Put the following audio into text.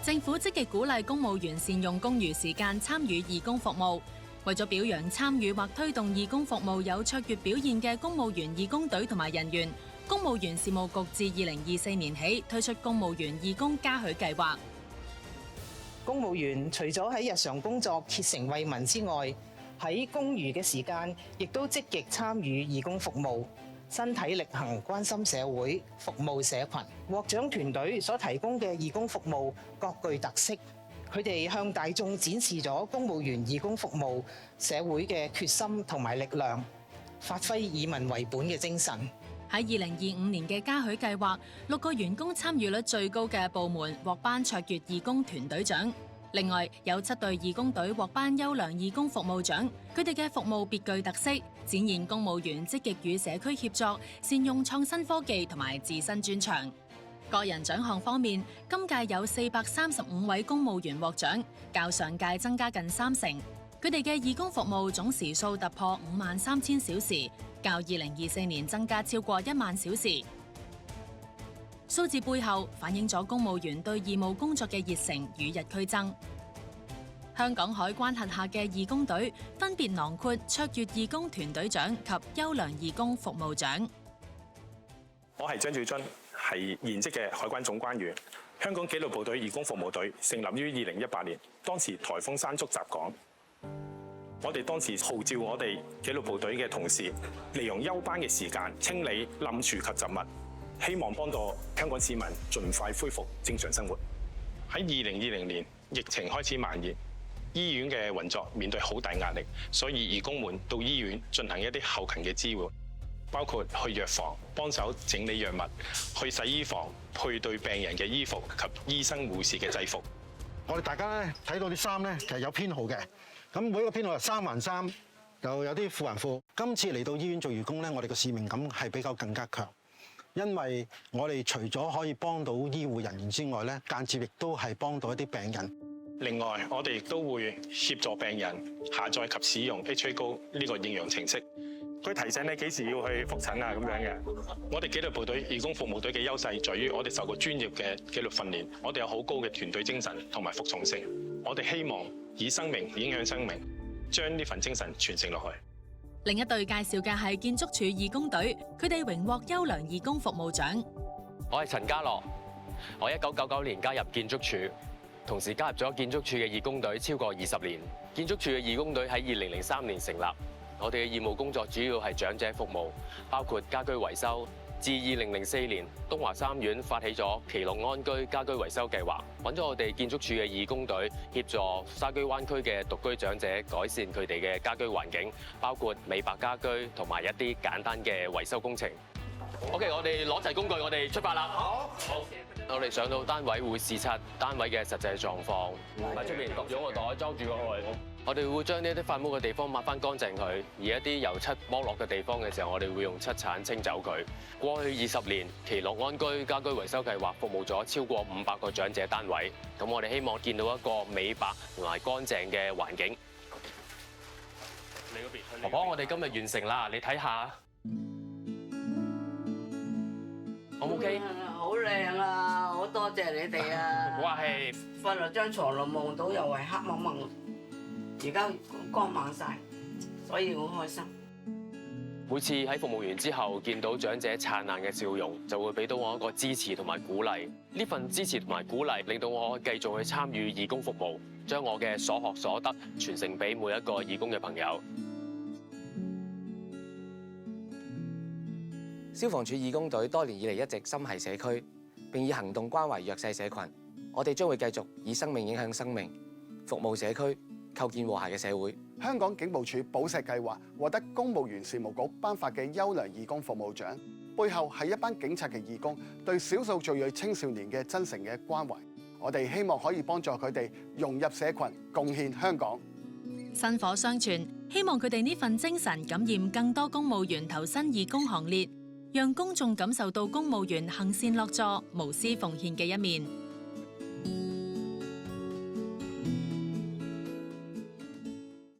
政府積極鼓勵公務員善用公餘時間參與義工服務。為咗表揚參與或推動義工服務有卓越表現嘅公務員義工隊同埋人員，公務員事務局自2024年起推出公務員義工嘉許計劃。公務員除咗喺日常工作竭誠為民之外，喺公餘嘅時間亦都積極參與義工服務，身體力行關心社會、服務社群。獲獎團隊所提供嘅義工服務各具特色，佢哋向大眾展示咗公務員義工服務社會嘅決心同埋力量，發揮以民為本嘅精神。喺2025年嘅嘉許計劃，6個員工參與率最高嘅部門獲頒卓越義工團隊獎。另外，有7隊義工隊獲頒優良義工服務獎，佢哋嘅服務別具特色，展現公務員積極與社區協作、善用創新科技同埋自身專長。個人獎項方面，今屆有435位公務員獲獎，較上屆增加近30%。佢哋嘅義工服務總時數突破53,000小時，較2024年增加超過1萬小時。數字背後反映咗公務員對義務工作嘅熱誠與日俱增。香港海關轄下嘅義工隊分別囊括卓越義工團隊獎及優良義工服務獎。我係張兆津，係現職嘅海關總關員。香港紀律部隊義工服務隊成立於2018年，當時颱風山竹襲港。我哋當時號召我哋紀律部隊嘅同事，利用休班嘅時間清理冧樹及雜物，希望幫助香港市民盡快恢復正常生活。喺2020年，疫情開始蔓延，醫院嘅運作面對好大壓力，所以義工們到醫院進行一啲後勤嘅支援，包括去藥房幫手整理藥物，去洗衣房配對病人嘅衣服及醫生護士嘅制服。我哋大家咧睇到啲衫咧，其實有編號嘅。咁每個編號係3還3，又有啲褲還褲。今次嚟到醫院做義工咧，我哋嘅使命感係比較更加強，因為我哋除咗可以幫到醫護人員之外咧，間接亦都係幫到一啲病人。另外，我哋亦都會協助病人下載及使用 HA Go 呢個應用程式，佢提醒你幾時要去復診啊咁樣嘅。我哋紀律部隊義工服務隊嘅優勢在於我哋受過專業嘅紀律訓練，我哋有好高嘅團隊精神同埋服從性。我哋希望以生命影響生命，將呢份精神傳承落去。另一隊介紹嘅係建築署義工隊，佢哋榮獲優良義工服務獎。我係陳家樂，我1999年加入建築署，同時加入咗建築署嘅義工隊超過20年。建築署嘅義工隊喺2003年成立，我哋嘅義務工作主要係長者服務，包括家居維修。自2004年，東華三院發起咗耆樂安居家居維修計劃，揾咗我哋建築署嘅義工隊協助沙居灣區嘅獨居長者改善佢哋嘅家居環境，包括美白家居同埋一啲簡單嘅維修工程。OK， 我哋攞齊工具，我哋出發啦！好，我哋上到單位會視察單位嘅實際狀況，喺出面用個袋裝住過去。我哋會將呢啲發毛嘅地方抹翻乾淨佢，而一啲油漆剝落嘅地方嘅時候，我哋會用漆鏟清走佢。過去20年，耆樂安居家居維修計劃服務咗超過500個長者單位。咁我哋希望見到一個美白同埋乾淨嘅環境。你嗰邊，婆婆，我哋今日完成啦，你睇下，好唔 OK？好靚啊！好多謝你哋啊！唔好客氣。瞓落張床度望到又係黑蒙蒙，而家光猛晒，所以好開心。每次喺服務完之後，見到長者燦爛嘅笑容，就會俾到我一個支持同埋鼓勵。呢份支持同埋鼓勵，令到我可以繼續去參與義工服務，將我嘅所學所得傳承俾每一個義工嘅朋友。消防處義工隊多年以嚟一直心繫社區，並以行動關懷弱勢社群。我哋將會繼續以生命影響生命，服務社區，構建和諧嘅社會。香港警務處寶石計劃獲得公務員事務局頒發嘅優良義工服務獎，背後係一班警察嘅義工對少數族裔青少年嘅真誠嘅關懷。我哋希望可以幫助佢哋融入社群，貢獻香港。薪火相傳，希望佢哋呢份精神感染更多公務員投身義工行列，讓公眾感受到公務員行善樂助、無私奉獻嘅一面。